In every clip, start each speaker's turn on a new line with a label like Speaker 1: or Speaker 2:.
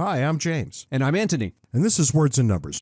Speaker 1: Hi, I'm James.
Speaker 2: And I'm Anthony.
Speaker 1: And this is Words and Numbers.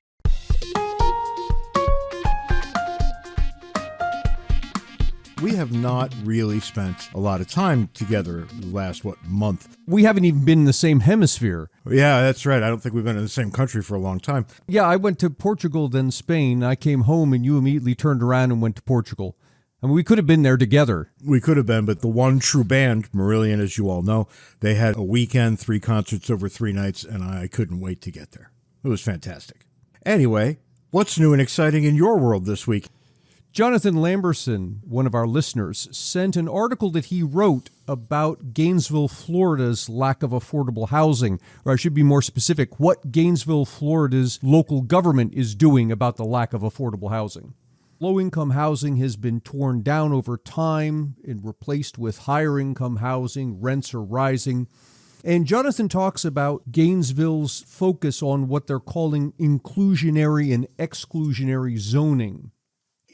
Speaker 1: We have not really spent a lot of time together the last, month?
Speaker 2: We haven't even been in the same hemisphere.
Speaker 1: Yeah, that's right. I don't think we've been in the same country for a long time.
Speaker 2: Yeah, I went to Portugal, then Spain. I came home and you immediately turned around and went to Portugal. I mean, we could have been there together.
Speaker 1: We could have been, but the one true band, Marillion, as you all know, they had a weekend, 3 concerts over 3 nights, and I couldn't wait to get there. It was fantastic. Anyway, what's new and exciting in your world this week?
Speaker 2: Jonathan Lamberson, one of our listeners, sent an article that he wrote about Gainesville, Florida's lack of affordable housing, or I should be more specific, what Gainesville, Florida's local government is doing about the lack of affordable housing. Low-income housing has been torn down over time and replaced with higher-income housing. Rents are rising. And Jonathan talks about Gainesville's focus on what they're calling inclusionary and exclusionary zoning.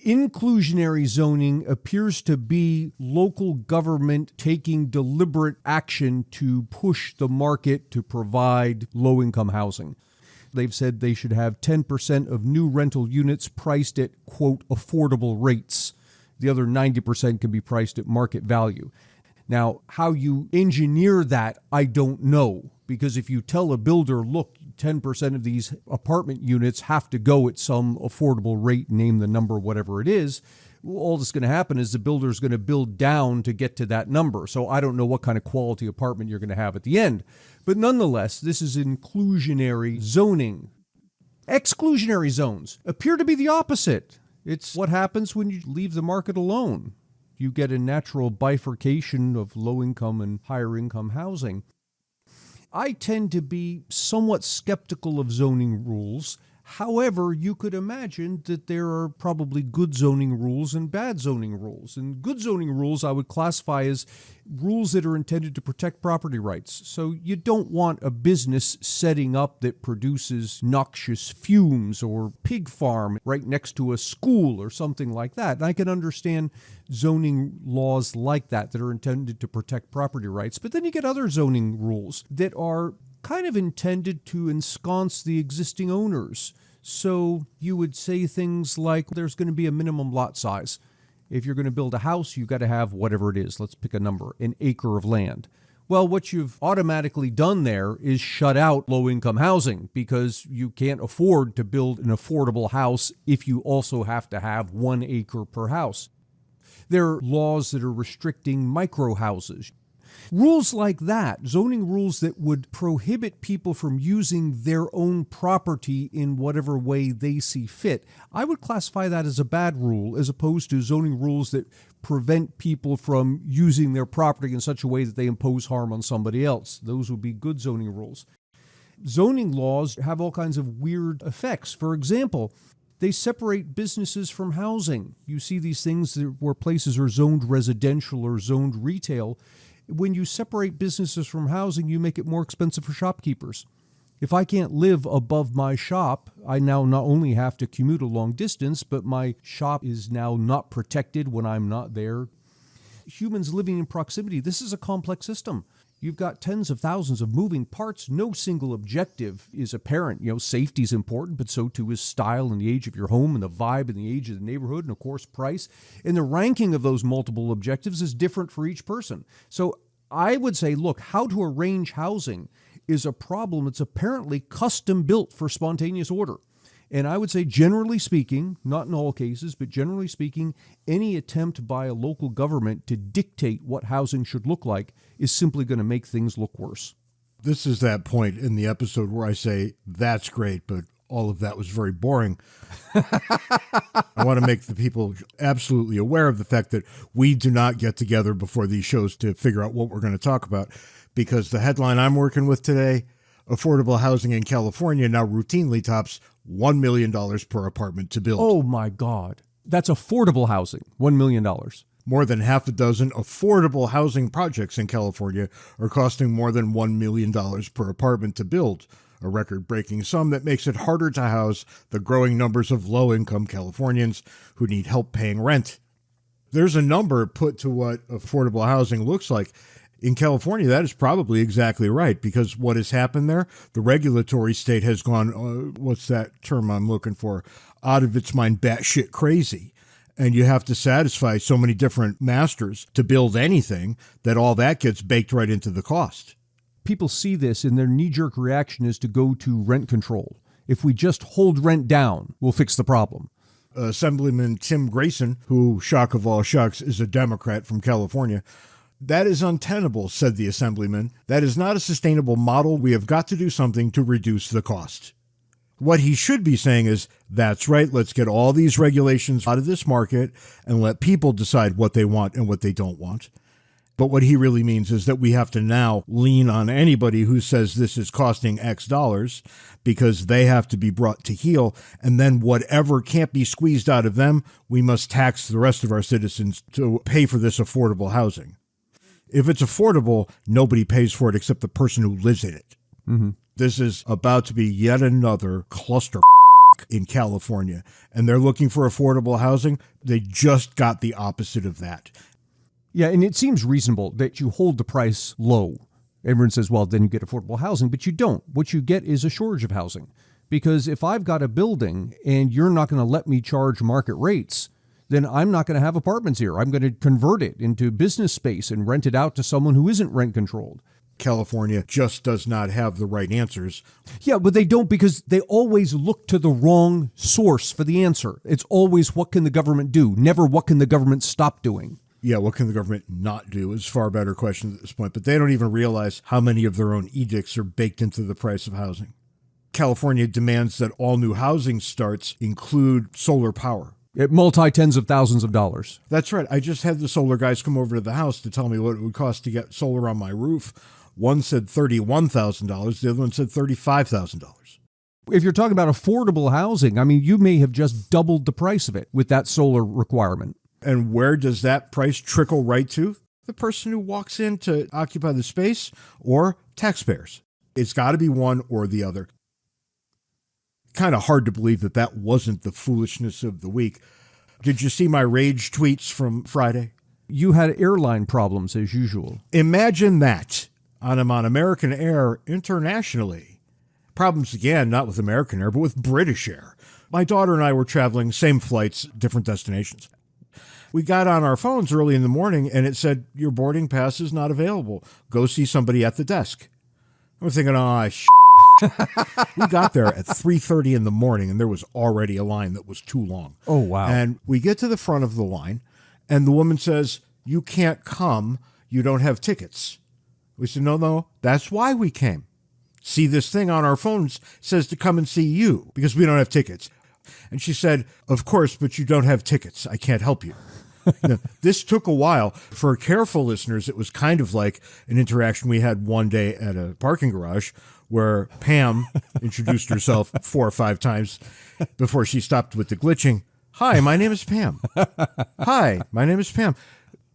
Speaker 2: Inclusionary zoning appears to be local government taking deliberate action to push the market to provide low-income housing. They've said they should have 10% of new rental units priced at, quote, affordable rates. The other 90% can be priced at market value. Now, how you engineer that, I don't know. Because if you tell a builder, look, 10% of these apartment units have to go at some affordable rate, name the number, whatever it is, all that's going to happen is the builder is going to build down to get to that number. So I don't know what kind of quality apartment you're going to have at the end. But nonetheless, this is inclusionary zoning. Exclusionary zones appear to be the opposite. It's what happens when you leave the market alone. You get a natural bifurcation of low-income and higher-income housing. I tend to be somewhat skeptical of zoning rules. However, you could imagine that there are probably good zoning rules and bad zoning rules. And good zoning rules I would classify as rules that are intended to protect property rights. So you don't want a business setting up that produces noxious fumes or pig farm right next to a school or something like that. And I can understand zoning laws like that are intended to protect property rights. But then you get other zoning rules that are kind of intended to ensconce the existing owners. So you would say things like there's going to be a minimum lot size. If you're going to build a house, you've got to have whatever it is. Let's pick a number, an acre of land. Well, what you've automatically done there is shut out low-income housing because you can't afford to build an affordable house if you also have to have 1 acre per house. There are laws that are restricting micro houses. Rules like that, zoning rules that would prohibit people from using their own property in whatever way they see fit, I would classify that as a bad rule as opposed to zoning rules that prevent people from using their property in such a way that they impose harm on somebody else. Those would be good zoning rules. Zoning laws have all kinds of weird effects. For example, they separate businesses from housing. You see these things where places are zoned residential or zoned retail. When you separate businesses from housing, you make it more expensive for shopkeepers. If I can't live above my shop, I now not only have to commute a long distance, but my shop is now not protected when I'm not there. Humans living in proximity, this is a complex system. You've got tens of thousands of moving parts. No single objective is apparent. Safety is important, but so too is style and the age of your home and the vibe and the age of the neighborhood and, of course, price. And the ranking of those multiple objectives is different for each person. So I would say, look, how to arrange housing is a problem that's apparently custom built for spontaneous order. And I would say, generally speaking, not in all cases, but generally speaking, any attempt by a local government to dictate what housing should look like is simply going to make things look worse.
Speaker 1: This is that point in the episode where I say, that's great, but all of that was very boring. I want to make the people absolutely aware of the fact that we do not get together before these shows to figure out what we're going to talk about, because the headline I'm working with today, affordable housing in California now routinely tops $1 million per apartment to build.
Speaker 2: Oh, my God. That's affordable housing, $1 million.
Speaker 1: More than half a dozen affordable housing projects in California are costing more than $1 million per apartment to build, a record-breaking sum that makes it harder to house the growing numbers of low-income Californians who need help paying rent. There's a number put to what affordable housing looks like. In California, that is probably exactly right, because what has happened there, the regulatory state has gone, what's that term I'm looking for, out of its mind, batshit crazy. And you have to satisfy so many different masters to build anything that all that gets baked right into the cost.
Speaker 2: People see this and their knee-jerk reaction is to go to rent control. If we just hold rent down, we'll fix the problem.
Speaker 1: Assemblyman Tim Grayson, who, shock of all shocks, is a Democrat from California, "That is untenable," said the assemblyman. "That is not a sustainable model. We have got to do something to reduce the cost." What he should be saying is, that's right, let's get all these regulations out of this market and let people decide what they want and what they don't want. But what he really means is that we have to now lean on anybody who says this is costing X dollars, because they have to be brought to heel. And then whatever can't be squeezed out of them, we must tax the rest of our citizens to pay for this affordable housing. If it's affordable, nobody pays for it except the person who lives in it.
Speaker 2: Mm-hmm.
Speaker 1: This is about to be yet another cluster in California, and they're looking for affordable housing. They just got the opposite of that.
Speaker 2: Yeah, and it seems reasonable that you hold the price low. Everyone says, well, then you get affordable housing, but you don't. What you get is a shortage of housing. Because if I've got a building and you're not going to let me charge market rates, then I'm not going to have apartments here. I'm going to convert it into business space and rent it out to someone who isn't rent controlled.
Speaker 1: California just does not have the right answers.
Speaker 2: Yeah, but they don't, because they always look to the wrong source for the answer. It's always, what can the government do? Never, what can the government stop doing?
Speaker 1: Yeah, what can the government not do is a far better question at this point. But they don't even realize how many of their own edicts are baked into the price of housing. California demands that all new housing starts include solar power.
Speaker 2: It multi-tens of thousands of dollars.
Speaker 1: That's right. I just had the solar guys come over to the house to tell me what it would cost to get solar on my roof. One said $31,000. The other one said $35,000.
Speaker 2: If you're talking about affordable housing, I mean, you may have just doubled the price of it with that solar requirement.
Speaker 1: And where does that price trickle right to? The person who walks in to occupy the space, or taxpayers. It's got to be one or the other. Kind of hard to believe that that wasn't the foolishness of the week. Did you see my rage tweets from Friday?
Speaker 2: You had airline problems as usual.
Speaker 1: Imagine that. I'm on American Air internationally. Problems again, not with American Air, but with British Air. My daughter and I were traveling, same flights, different destinations. We got on our phones early in the morning and it said, your boarding pass is not available. Go see somebody at the desk. I was thinking, we got there at 3:30 in the morning and there was already a line that was too long.
Speaker 2: Oh, wow.
Speaker 1: And we get to the front of the line and the woman says, you can't come. You don't have tickets. We said, no, that's why we came. See, this thing on our phones says to come and see you because we don't have tickets. And she said, of course, but you don't have tickets. I can't help you. Now, this took a while. For careful listeners, it was kind of like an interaction we had one day at a parking garage where Pam introduced herself 4 or 5 times before she stopped with the glitching. Hi, my name is Pam. Hi, my name is Pam.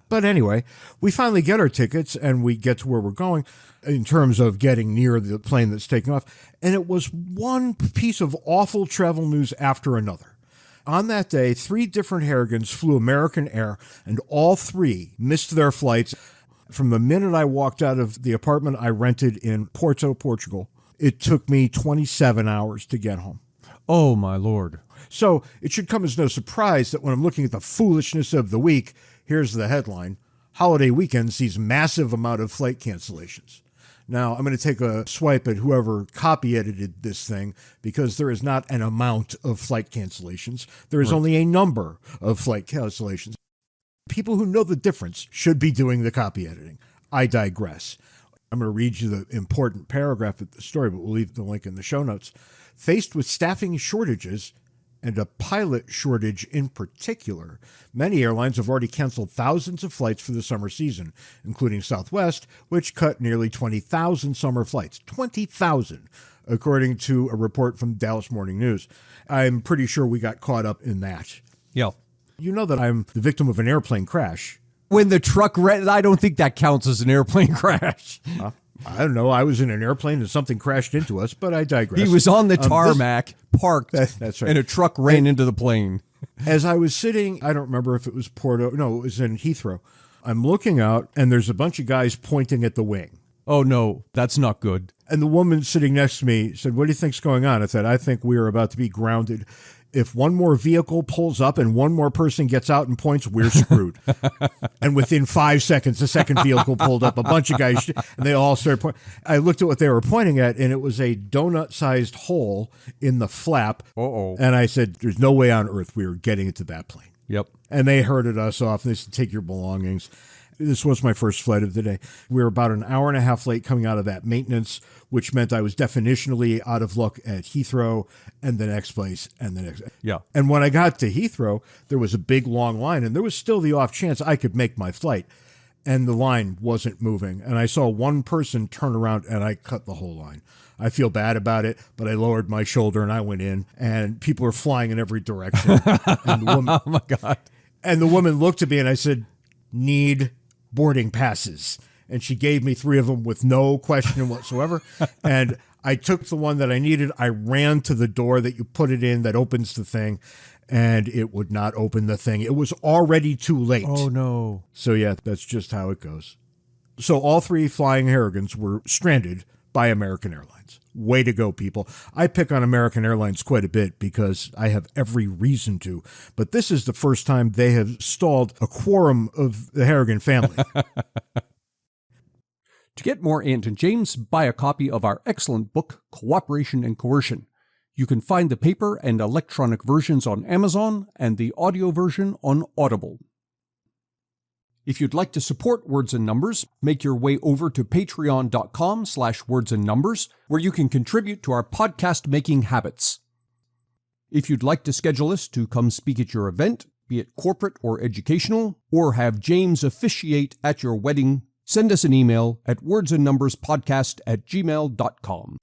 Speaker 1: But anyway, we finally get our tickets and we get to where we're going in terms of getting near the plane that's taking off. And it was one piece of awful travel news after another. On that day, 3 different Harrigans flew American Air, and all 3 missed their flights. From the minute I walked out of the apartment I rented in Porto, Portugal, it took me 27 hours to get home.
Speaker 2: Oh, my Lord.
Speaker 1: So it should come as no surprise that when I'm looking at the foolishness of the week, here's the headline: holiday weekend sees massive amount of flight cancellations. Now, I'm going to take a swipe at whoever copy edited this thing because there is not an amount of flight cancellations. There is only a number of flight cancellations. People who know the difference should be doing the copy editing. I digress. I'm going to read you the important paragraph of the story, but we'll leave the link in the show notes. Faced with staffing shortages, and a pilot shortage in particular, many airlines have already canceled thousands of flights for the summer season, including Southwest, which cut nearly 20,000 summer flights. 20,000, according to a report from Dallas Morning News. I'm pretty sure we got caught up in that.
Speaker 2: Yeah.
Speaker 1: You know that I'm the victim of an airplane crash.
Speaker 2: When the truck I don't think that counts as an airplane crash.
Speaker 1: I don't know. I was in an airplane and something crashed into us, but I digress.
Speaker 2: He was on the tarmac, parked,
Speaker 1: that's right.
Speaker 2: And a truck ran into the plane.
Speaker 1: As I was sitting, I don't remember if it was Porto. No, it was in Heathrow. I'm looking out, and there's a bunch of guys pointing at the wing.
Speaker 2: Oh, no, that's not good.
Speaker 1: And the woman sitting next to me said, "What do you think's going on?" I said, "I think we are about to be grounded. If one more vehicle pulls up and one more person gets out and points, we're screwed." And within 5 seconds, the second vehicle pulled up, a bunch of guys, and they all started pointing. I looked at what they were pointing at, and it was a donut-sized hole in the flap.
Speaker 2: Uh-oh.
Speaker 1: And I said, "There's no way on earth we were getting into that plane."
Speaker 2: Yep.
Speaker 1: And they herded us off, and they said, "Take your belongings." This was my first flight of the day. We were about an hour and a half late coming out of that maintenance, which meant I was definitionally out of luck at Heathrow and the next place and the next.
Speaker 2: Yeah.
Speaker 1: And when I got to Heathrow, there was a big, long line, and there was still the off chance I could make my flight. And the line wasn't moving. And I saw one person turn around, and I cut the whole line. I feel bad about it, but I lowered my shoulder, and I went in, and people are flying in every direction. And the woman,
Speaker 2: Oh, my God.
Speaker 1: And the woman looked at me, and I said, "Need boarding passes." And she gave me 3 of them with no question whatsoever. And I took the one that I needed. I ran to the door that you put it in that opens the thing, and it would not open the thing. It was already too late.
Speaker 2: Oh, no.
Speaker 1: So yeah, that's just how it goes. So all 3 flying Harrigans were stranded by American Airlines. Way to go, people. I pick on American Airlines quite a bit because I have every reason to, but this is the first time they have stalled a quorum of the Harrigan family.
Speaker 2: To get more Ant and James, buy a copy of our excellent book, Cooperation and Coercion. You can find the paper and electronic versions on Amazon and the audio version on Audible. If you'd like to support Words and Numbers, make your way over to patreon.com/wordsandnumbers, where you can contribute to our podcast-making habits. If you'd like to schedule us to come speak at your event, be it corporate or educational, or have James officiate at your wedding, send us an email at wordsandnumberspodcast@gmail.com.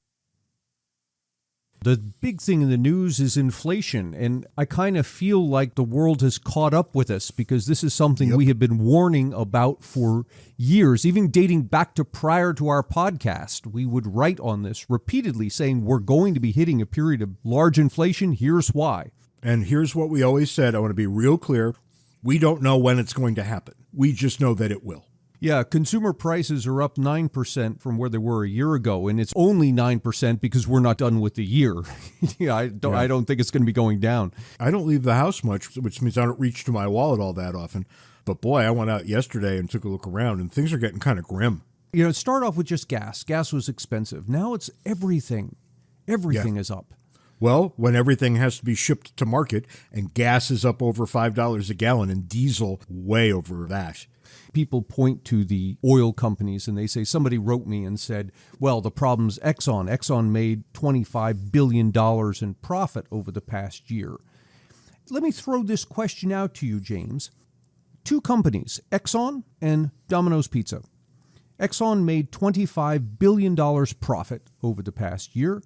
Speaker 2: The big thing in the news is inflation, and I kind of feel like the world has caught up with us because this is something we have been warning about for years, even dating back to prior to our podcast. We would write on this repeatedly saying we're going to be hitting a period of large inflation. Here's why.
Speaker 1: And here's what we always said. I want to be real clear. We don't know when it's going to happen. We just know that it will.
Speaker 2: Yeah, consumer prices are up 9% from where they were a year ago, and it's only 9% because we're not done with the year. I don't think it's going to be going down.
Speaker 1: I don't leave the house much, which means I don't reach to my wallet all that often. But boy, I went out yesterday and took a look around, and things are getting kind of grim.
Speaker 2: Start off with just gas. Gas was expensive. Now it's everything. Everything is up.
Speaker 1: Well, when everything has to be shipped to market, and gas is up over $5 a gallon, and diesel way over that.
Speaker 2: People point to the oil companies and they say, somebody wrote me and said, well, the problem's Exxon. Exxon made $25 billion in profit over the past year. Let me throw this question out to you, James. 2 companies, Exxon and Domino's Pizza. Exxon made $25 billion profit over the past year.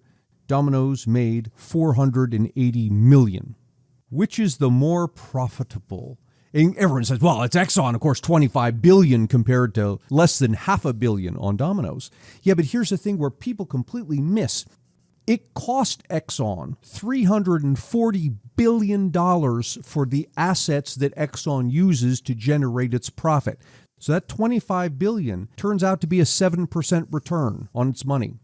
Speaker 2: Domino's made $480 million. Which is the more profitable? And everyone says, well, it's Exxon, of course, $25 billion compared to less than $500 million on Domino's. Yeah, but here's the thing where people completely miss. It cost Exxon $340 billion for the assets that Exxon uses to generate its profit. So that $25 billion turns out to be a 7% return on its money.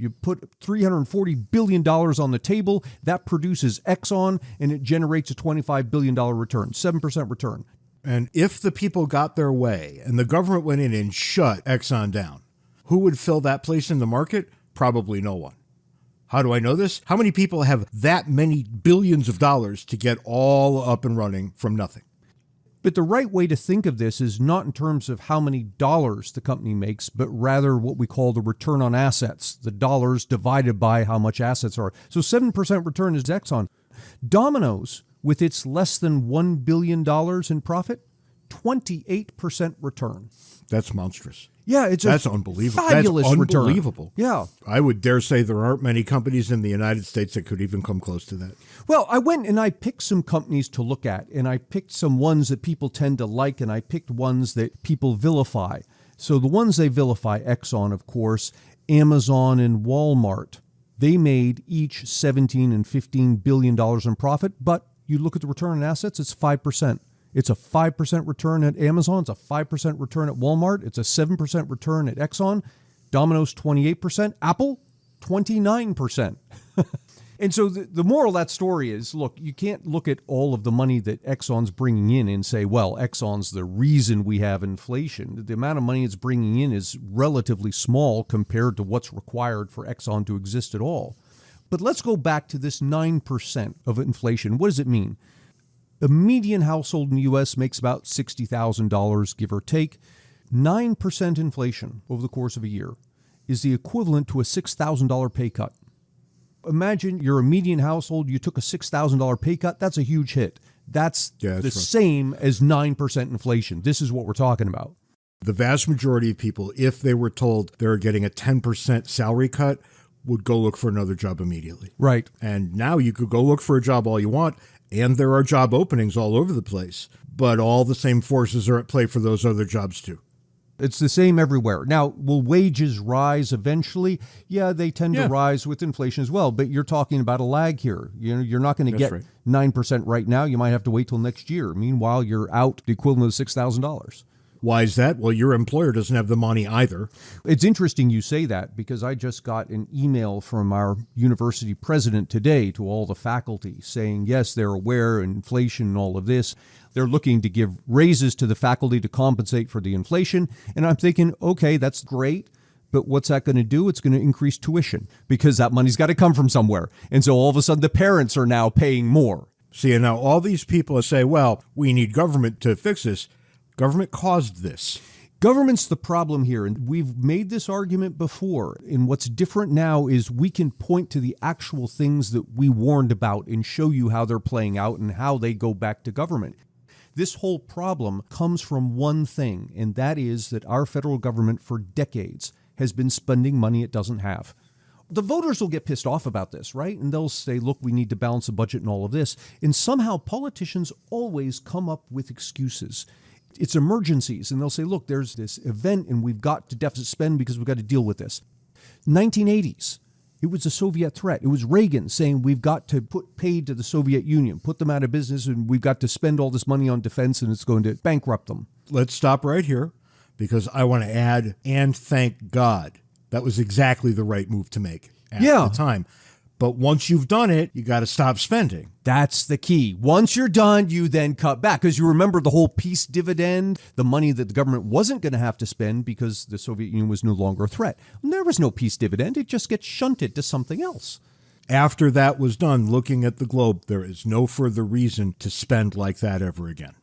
Speaker 2: You put $340 billion on the table, that produces Exxon, and it generates a $25 billion return, 7% return.
Speaker 1: And if the people got their way and the government went in and shut Exxon down, who would fill that place in the market? Probably no one. How do I know this? How many people have that many billions of dollars to get all up and running from nothing?
Speaker 2: But the right way to think of this is not in terms of how many dollars the company makes, but rather what we call the return on assets, the dollars divided by how much assets are. So 7% return is Exxon. Domino's, with its less than $1 billion in profit, 28% return.
Speaker 1: That's monstrous.
Speaker 2: Yeah, that's
Speaker 1: unbelievable.
Speaker 2: Fabulous
Speaker 1: That's
Speaker 2: return.
Speaker 1: unbelievable.
Speaker 2: Yeah.
Speaker 1: I would dare say there aren't many companies in the United States that could even come close to that.
Speaker 2: Well, I went and I picked some companies to look at, and I picked some ones that people tend to like, and I picked ones that people vilify. So the ones they vilify, Exxon, of course, Amazon and Walmart, they made each $17 and $15 billion in profit, but you look at the return on assets, it's 5%. It's a 5% return at Amazon. It's a 5% return at Walmart. It's a 7% return at Exxon. Domino's, 28%. Apple, 29%. And so the moral of that story is, look, you can't look at all of the money that Exxon's bringing in and say, well, Exxon's the reason we have inflation. The amount of money it's bringing in is relatively small compared to what's required for Exxon to exist at all. But let's go back to this 9% of inflation. What does it mean? A median household in the U.S. makes about $60,000, give or take. 9% inflation over the course of a year is the equivalent to a $6,000 pay cut. Imagine you're a median household, you took a $6,000 pay cut, that's a huge hit. That's the same as 9% inflation. This is what we're talking about.
Speaker 1: The vast majority of people, if they were told they were getting a 10% salary cut, would go look for another job immediately.
Speaker 2: Right.
Speaker 1: And now you could go look for a job all you want, and there are job openings all over the place. But all the same forces are at play for those other jobs too.
Speaker 2: It's the same everywhere. Now, will wages rise eventually? Yeah, they tend to rise with inflation as well, but you're talking about a lag here. You're not going to get 9% right now. You might have to wait till next year. Meanwhile, you're out the equivalent of $6,000.
Speaker 1: Why is that? Well, your employer doesn't have the money either.
Speaker 2: It's interesting you say that because I just got an email from our university president today to all the faculty saying, yes, they're aware of inflation and all of this. They're looking to give raises to the faculty to compensate for the inflation. And I'm thinking, okay, that's great. But what's that going to do? It's going to increase tuition because that money's got to come from somewhere. And so all of a sudden the parents are now paying more.
Speaker 1: See, and now all these people say, well, we need government to fix this. Government caused this.
Speaker 2: Government's the problem here, and we've made this argument before. And what's different now is we can point to the actual things that we warned about and show you how they're playing out and how they go back to government. This whole problem comes from one thing, and that is that our federal government for decades has been spending money it doesn't have. The voters will get pissed off about this, right? And they'll say, look, we need to balance the budget and all of this. And somehow politicians always come up with excuses. It's emergencies. And they'll say, look, there's this event and we've got to deficit spend because we've got to deal with this. 1980s, it was a Soviet threat. It was Reagan saying we've got to put paid to the Soviet Union, put them out of business, and we've got to spend all this money on defense and it's going to bankrupt them.
Speaker 1: Let's stop right here because I want to add, and thank God. That was exactly the right move to make at the time. But once you've done it, you got to stop spending.
Speaker 2: That's the key. Once you're done, you then cut back. Because you remember the whole peace dividend, the money that the government wasn't going to have to spend because the Soviet Union was no longer a threat. There was no peace dividend. It just gets shunted to something else.
Speaker 1: After that was done, looking at the globe, there is no further reason to spend like that ever again.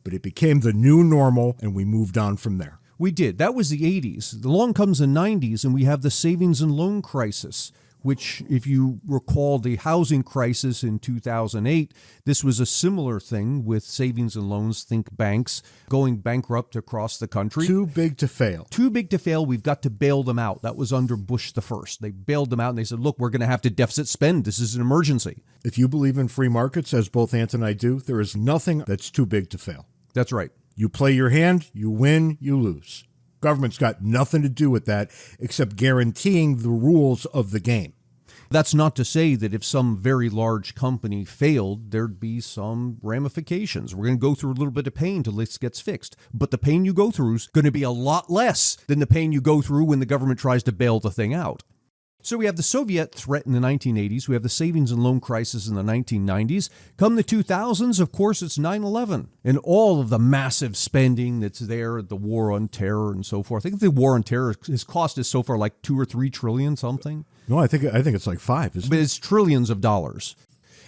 Speaker 1: But it became the new normal, and we moved on from there. We
Speaker 2: did. That was the 80s. Along comes the 90s, and we have the savings and loan crisis, which, if you recall the housing crisis in 2008, this was a similar thing with savings and loans, think banks, going bankrupt across the country.
Speaker 1: Too big to fail.
Speaker 2: Too big to fail. We've got to bail them out. That was under Bush the first. They bailed them out and they said, look, we're going to have to deficit spend. This is an emergency.
Speaker 1: If you believe in free markets, as both Ant and I do, there is nothing that's too big to fail.
Speaker 2: That's right.
Speaker 1: You play your hand, you win, you lose. Government's got nothing to do with that except guaranteeing the rules of the game.
Speaker 2: That's not to say that if some very large company failed, there'd be some ramifications. We're going to go through a little bit of pain until this gets fixed. But the pain you go through is going to be a lot less than the pain you go through when the government tries to bail the thing out. So we have the Soviet threat in the 1980s. We have the savings and loan crisis in the 1990s. Come the 2000s, of course, it's 9/11 and all of the massive spending that's there, the war on terror and so forth. I think the war on terror has cost us so far like 2 or 3 trillion something.
Speaker 1: No, I think it's like 5, isn't it?
Speaker 2: But it's trillions of dollars.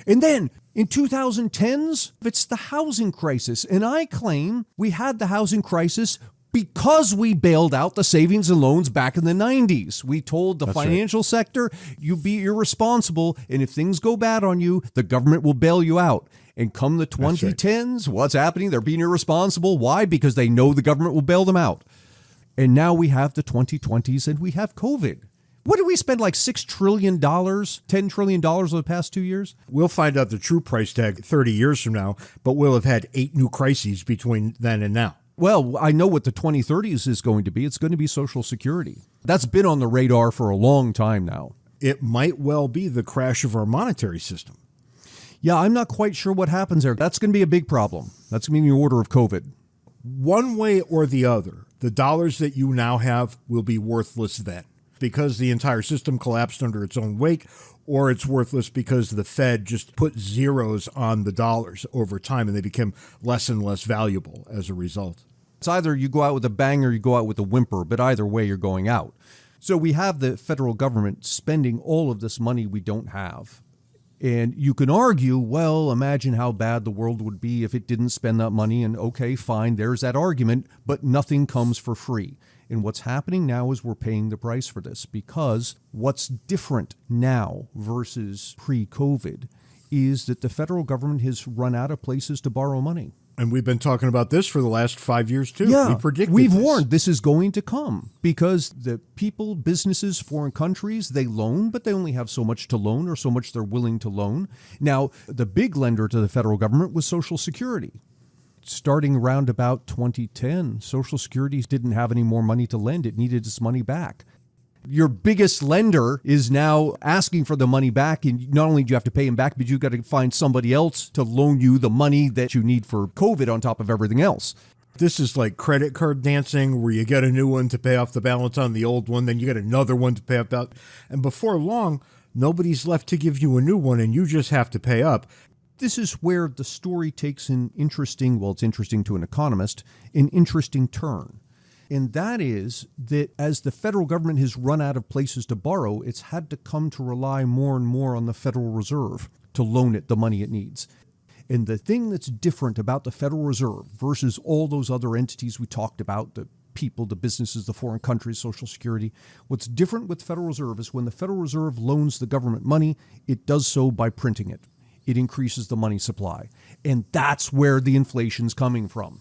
Speaker 2: And then in 2010s, it's the housing crisis. And I claim we had the housing crisis because we bailed out the savings and loans back in the 90s. We told the financial sector, you be irresponsible, and if things go bad on you, the government will bail you out. And come the 2010s, what's happening? They're being irresponsible. Why? Because they know the government will bail them out. And now we have the 2020s and we have COVID. What did we spend, like $6 trillion, $10 trillion over the past 2 years?
Speaker 1: We'll find out the true price tag 30 years from now, but we'll have had 8 new crises between then and now.
Speaker 2: Well, I know what the 2030s is going to be. It's going to be Social Security. That's been on the radar for a long time now.
Speaker 1: It might well be the crash of our monetary system.
Speaker 2: Yeah, I'm not quite sure what happens there. That's going to be a big problem. That's going to be in the order of COVID.
Speaker 1: One way or the other, the dollars that you now have will be worthless then because the entire system collapsed under its own weight, or it's worthless because the Fed just put zeros on the dollars over time and they became less and less valuable as a result.
Speaker 2: It's either you go out with a bang or you go out with a whimper, but either way you're going out. So we have the federal government spending all of this money we don't have. And you can argue, well, imagine how bad the world would be if it didn't spend that money. And okay, fine, there's that argument, but nothing comes for free. And what's happening now is we're paying the price for this, because what's different now versus pre-COVID is that the federal government has run out of places to borrow money.
Speaker 1: And we've been talking about this for the last 5 years, too.
Speaker 2: Yeah,
Speaker 1: we predicted
Speaker 2: we've
Speaker 1: this.
Speaker 2: warned this is going to come because the people, businesses, foreign countries, they loan, but they only have so much to loan or so much they're willing to loan. Now, the big lender to the federal government was Social Security. Starting around about 2010, Social Security didn't have any more money to lend. It needed its money back. Your biggest lender is now asking for the money back, and not only do you have to pay him back, but you've got to find somebody else to loan you the money that you need for COVID on top of everything else.
Speaker 1: This is like credit card dancing, where you get a new one to pay off the balance on the old one, then you get another one to pay off that. And before long, nobody's left to give you a new one, and you just have to pay up.
Speaker 2: This is where the story takes an interesting, well, it's interesting to an economist, an interesting turn. And that is that as the federal government has run out of places to borrow, it's had to come to rely more and more on the Federal Reserve to loan it the money it needs. And the thing that's different about the Federal Reserve versus all those other entities we talked about, the people, the businesses, the foreign countries, Social Security, what's different with the Federal Reserve is when the Federal Reserve loans the government money, it does so by printing it. It increases the money supply. And that's where the inflation's coming from.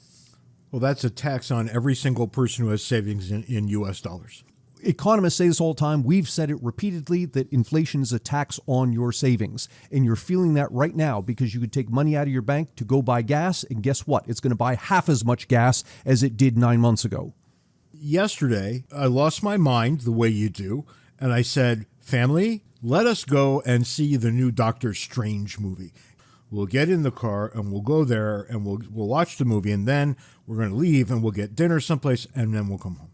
Speaker 1: Well, that's a tax on every single person who has savings in U.S. dollars.
Speaker 2: Economists say this all the time. We've said it repeatedly that inflation is a tax on your savings. And you're feeling that right now because you could take money out of your bank to go buy gas. And guess what? It's going to buy half as much gas as it did 9 months ago.
Speaker 1: Yesterday, I lost my mind the way you do. And I said, family, let us go and see the new Doctor Strange movie. We'll get in the car and we'll go there and we'll watch the movie, and then we're going to leave and we'll get dinner someplace and then we'll come home.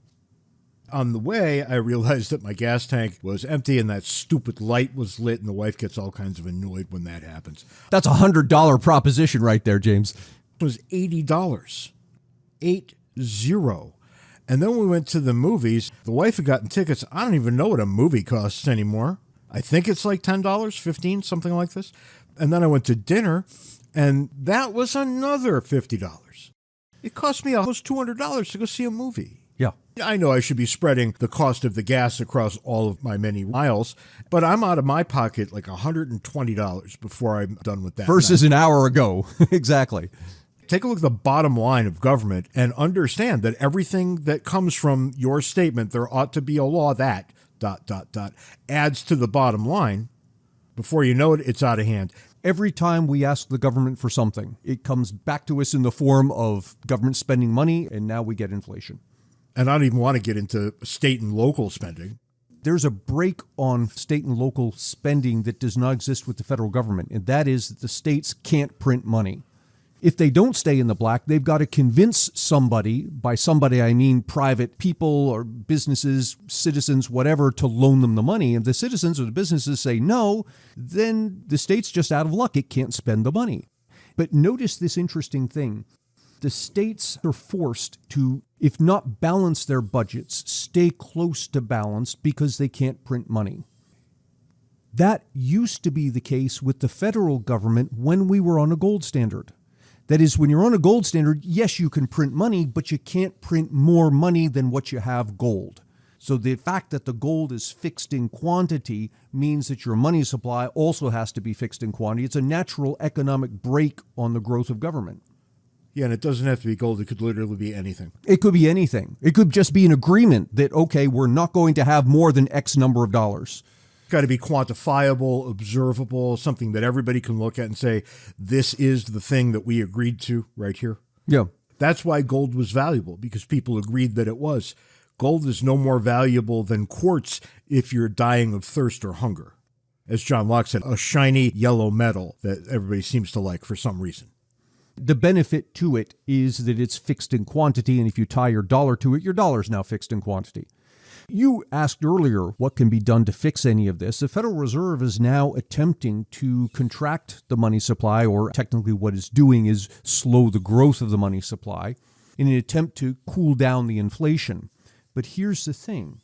Speaker 1: On the way, I realized that my gas tank was empty and that stupid light was lit, and the wife gets all kinds of annoyed when that happens.
Speaker 2: That's $100 proposition right there, James.
Speaker 1: It was $80. 80. And then we went to the movies. The wife had gotten tickets. I don't even know what a movie costs anymore. I think it's like $10, $15, something like this. And then I went to dinner, and that was another $50. It cost me almost $200 to go see a movie.
Speaker 2: Yeah.
Speaker 1: I know I should be spreading the cost of the gas across all of my many miles, but I'm out of my pocket like $120 before I'm done with that.
Speaker 2: Versus an hour ago. Exactly.
Speaker 1: Take a look at the bottom line of government and understand that everything that comes from your statement, there ought to be a law that, ... adds to the bottom line. Before you know it, it's out of hand.
Speaker 2: Every time we ask the government for something, it comes back to us in the form of government spending money, and now we get inflation.
Speaker 1: And I don't even want to get into state and local spending.
Speaker 2: There's a break on state and local spending that does not exist with the federal government, and that is that the states can't print money. If they don't stay in the black, they've got to convince somebody, by somebody I mean private people or businesses, citizens, whatever, to loan them the money. And the citizens or the businesses say no, then the state's just out of luck. It can't spend the money. But notice this interesting thing. The states are forced to, if not balance their budgets, stay close to balanced because they can't print money. That used to be the case with the federal government when we were on a gold standard. That is, when you're on a gold standard, yes, you can print money, but you can't print more money than what you have gold. So the fact that the gold is fixed in quantity means that your money supply also has to be fixed in quantity. It's a natural economic break on the growth of government.
Speaker 1: Yeah, and it doesn't have to be gold. It could literally be anything.
Speaker 2: It could be anything. It could just be an agreement that, okay, we're not going to have more than X number of dollars.
Speaker 1: Got to be quantifiable, observable, something that everybody can look at and say, this is the thing that we agreed to right here.
Speaker 2: Yeah.
Speaker 1: That's why gold was valuable, because people agreed that it was. Gold is no more valuable than quartz if you're dying of thirst or hunger. as John Locke said, a shiny yellow metal that everybody seems to like for some reason.
Speaker 2: The benefit to it is that it's fixed in quantity, and if you tie your dollar to it, your dollar's now fixed in quantity. You asked earlier what can be done to fix any of this. The Federal Reserve is now attempting to contract the money supply, or technically what it's doing is slow the growth of the money supply in an attempt to cool down the inflation. But here's the thing.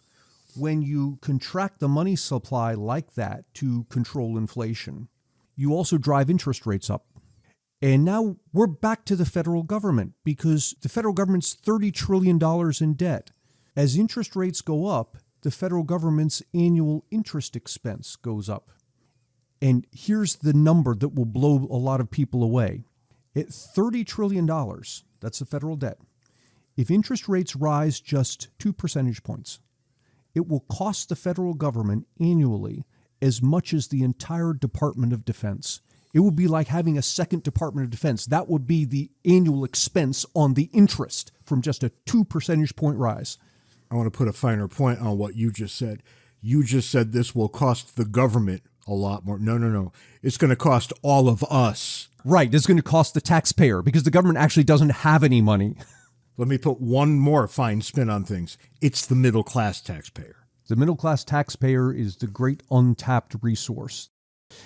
Speaker 2: When you contract the money supply like that to control inflation, you also drive interest rates up. And now we're back to the federal government, because the federal government's $30 trillion in debt. As interest rates go up, the federal government's annual interest expense goes up. And here's the number that will blow a lot of people away. At $30 trillion, that's the federal debt, if interest rates rise just 2 percentage points, it will cost the federal government annually as much as the entire Department of Defense. It would be like having a second Department of Defense. That would be the annual expense on the interest from just a 2 percentage point rise.
Speaker 1: I want to put a finer point on what you just said. You just said this will cost the government a lot more. No. It's going to cost all of us.
Speaker 2: Right. It's going to cost the taxpayer, because the government actually doesn't have any money.
Speaker 1: Let me put one more fine spin on things. It's the middle class taxpayer.
Speaker 2: The middle class taxpayer is the great untapped resource.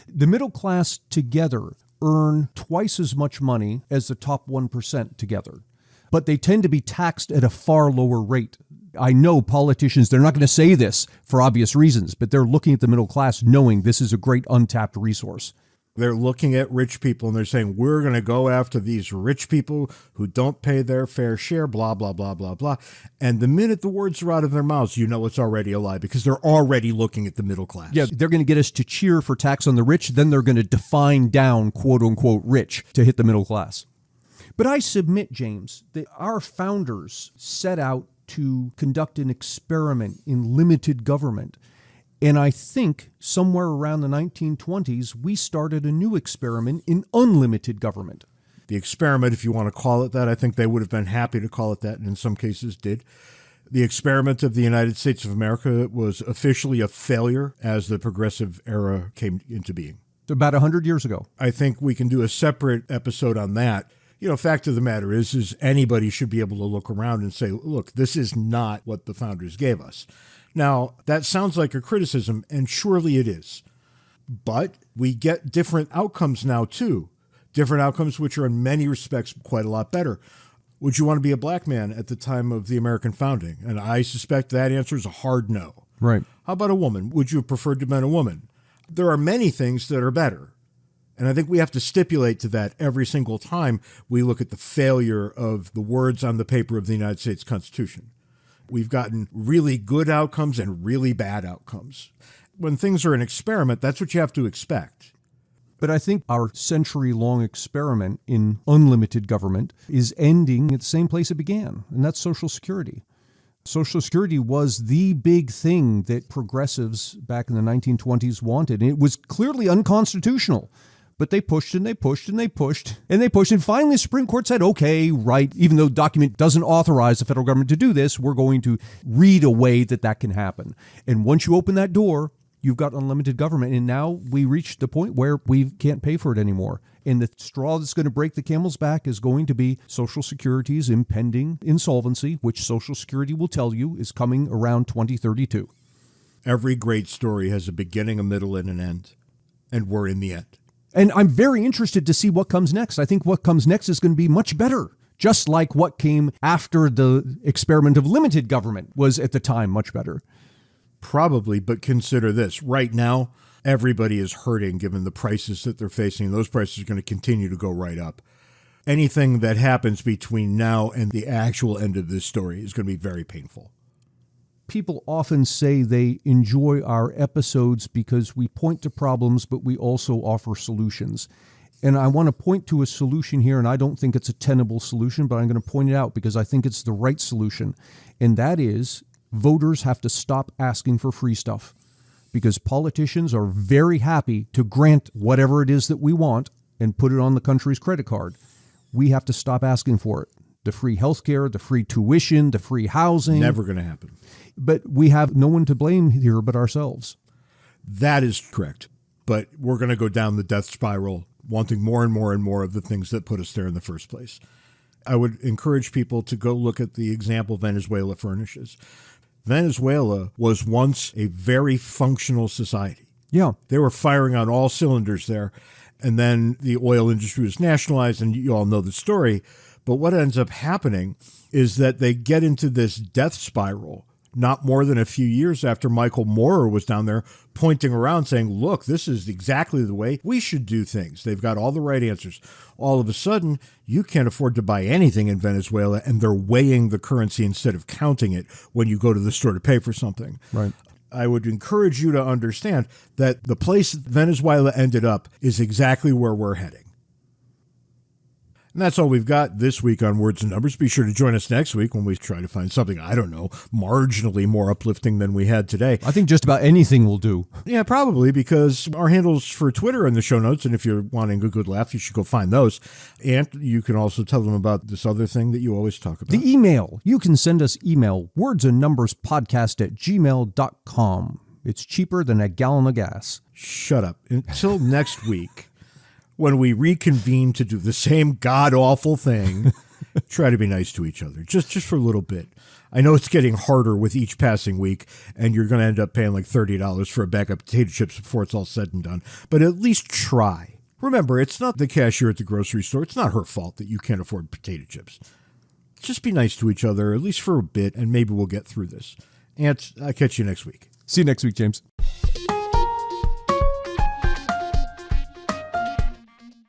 Speaker 2: The middle class together earn twice as much money as the top 1% together, but they tend to be taxed at a far lower rate. I know politicians, they're not going to say this for obvious reasons, but they're looking at the middle class knowing this is a great untapped resource.
Speaker 1: They're looking at rich people and they're saying, we're going to go after these rich people who don't pay their fair share, blah, blah, blah, blah, blah. And the minute the words are out of their mouths, you know it's already a lie, because they're already looking at the middle class.
Speaker 2: Yeah, they're going to get us to cheer for tax on the rich. Then they're going to define down, quote unquote, rich to hit the middle class. But I submit, James, that our founders set out to conduct an experiment in limited government. And I think somewhere around the 1920s, we started a new experiment in unlimited government.
Speaker 1: The experiment, if you want to call it that, I think they would have been happy to call it that, and in some cases did. The experiment of the United States of America was officially a failure as the progressive era came into being.
Speaker 2: About 100 years ago.
Speaker 1: I think we can do a separate episode on that. Fact of the matter is anybody should be able to look around and say, look, this is not what the founders gave us. Now, that sounds like a criticism, and surely it is. But we get different outcomes now, too. Different outcomes which are in many respects quite a lot better. Would you want to be a black man at the time of the American founding? And I suspect that answer is a hard no.
Speaker 2: Right.
Speaker 1: How about a woman? Would you have preferred to have been a woman? There are many things that are better. And I think we have to stipulate to that every single time we look at the failure of the words on the paper of the United States Constitution. We've gotten really good outcomes and really bad outcomes. When things are an experiment, that's what you have to expect.
Speaker 2: But I think our century-long experiment in unlimited government is ending at the same place it began, and that's Social Security. Social Security was the big thing that progressives back in the 1920s wanted, and it was clearly unconstitutional. But they pushed and they pushed and they pushed and they pushed. And finally, the Supreme Court said, okay, right, even though the document doesn't authorize the federal government to do this, we're going to read a way that can happen. And once you open that door, you've got unlimited government. And now we reach the point where we can't pay for it anymore. And the straw that's going to break the camel's back is going to be Social Security's impending insolvency, which Social Security will tell you is coming around 2032.
Speaker 1: Every great story has a beginning, a middle, and an end. And we're in the end.
Speaker 2: And I'm very interested to see what comes next. I think what comes next is going to be much better, just like what came after the experiment of limited government was at the time much better.
Speaker 1: Probably, but consider this. Right now, everybody is hurting given the prices that they're facing. Those prices are going to continue to go right up. Anything that happens between now and the actual end of this story is going to be very painful.
Speaker 2: People often say they enjoy our episodes because we point to problems, but we also offer solutions. And I want to point to a solution here, and I don't think it's a tenable solution, but I'm going to point it out because I think it's the right solution. And that is voters have to stop asking for free stuff, because politicians are very happy to grant whatever it is that we want and put it on the country's credit card. We have to stop asking for it. The free healthcare, the free tuition, the free housing.
Speaker 1: Never going to happen.
Speaker 2: But we have no one to blame here but ourselves.
Speaker 1: That is correct. but we're going to go down the death spiral, wanting more and more and more of the things that put us there in the first place. I would encourage people to go look at the example Venezuela furnishes. Venezuela was once a very functional society.
Speaker 2: Yeah.
Speaker 1: They were firing on all cylinders there. And then the oil industry was nationalized, and you all know the story. But what ends up happening is that they get into this death spiral not more than a few years after Michael Moorer was down there pointing around saying, look, this is exactly the way we should do things. They've got all the right answers. All of a sudden, you can't afford to buy anything in Venezuela, and they're weighing the currency instead of counting it when you go to the store to pay for something.
Speaker 2: Right.
Speaker 1: I would encourage you to understand that the place Venezuela ended up is exactly where we're heading. And that's all we've got this week on Words and Numbers. Be sure to join us next week when we try to find something, I don't know, marginally more uplifting than we had today.
Speaker 2: I think just about anything will do.
Speaker 1: Yeah, probably, because our handles for Twitter are in the show notes, and if you're wanting a good laugh, you should go find those. And you can also tell them about this other thing that you always talk about.
Speaker 2: The email. You can send us email, wordsandnumberspodcast@gmail.com. It's cheaper than a gallon of gas.
Speaker 1: Shut up. Until next week, when we reconvene to do the same god-awful thing, try to be nice to each other, just for a little bit. I know it's getting harder with each passing week, and you're going to end up paying like $30 for a bag of potato chips before it's all said and done. But at least try. Remember, it's not the cashier at the grocery store. It's not her fault that you can't afford potato chips. Just be nice to each other, at least for a bit, and maybe we'll get through this. And I'll catch you next week.
Speaker 2: See you next week, James.